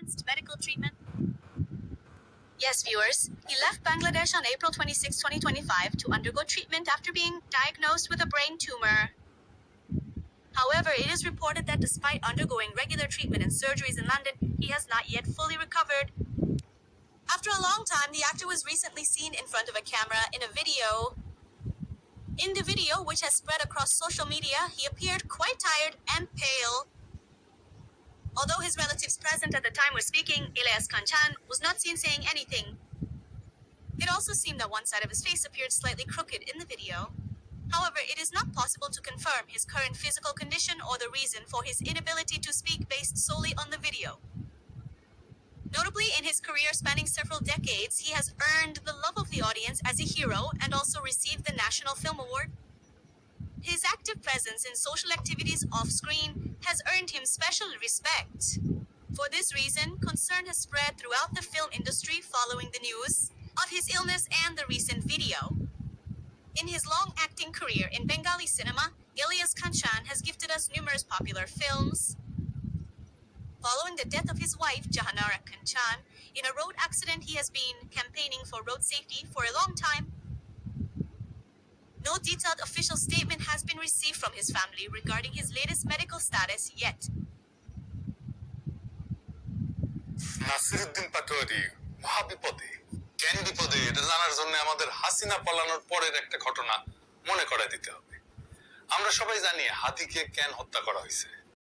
advanced medical treatment. Yes, viewers, he left Bangladesh on April 26, 2025 to undergo treatment after being diagnosed with a brain tumor. However, it is reported that despite undergoing regular treatment and surgeries in London, he has not yet fully recovered. After a long time, the actor was recently seen in front of a camera in a video. In the video, which has spread across social media, he appeared quite tired and pale. Although his relatives present at the time were speaking, Ilyas Kanchan was not seen saying anything. It also seemed that one side of his face appeared slightly crooked in the video. However, it is not possible to confirm his current physical condition or the reason for his inability to speak based solely on the video. Notably, in his career spanning several decades, he has earned the love of the audience as a hero and also received the National Film Award. His active presence in social activities off-screen has earned him special respect. For this reason, concern has spread throughout the film industry following the news of his illness and the recent video. In his long acting career in Bengali cinema, Ilyas Kanchan has gifted us numerous popular films. Following the death of his wife, Jahanara Kanchan, in a road accident, he has been campaigning for road safety for a long time. No detailed official statement has been received from his family regarding his latest medical status yet. Nasiruddin Patwari মহাবিপদে। কেন বিপদে এটা জানার জন্য আমাদের হাসিনা পালানোর পরের একটা ঘটনা মনে করায় দিতে হবে। আমরা সবাই জানি হাদিকে কেন হত্যা করা হয়েছে।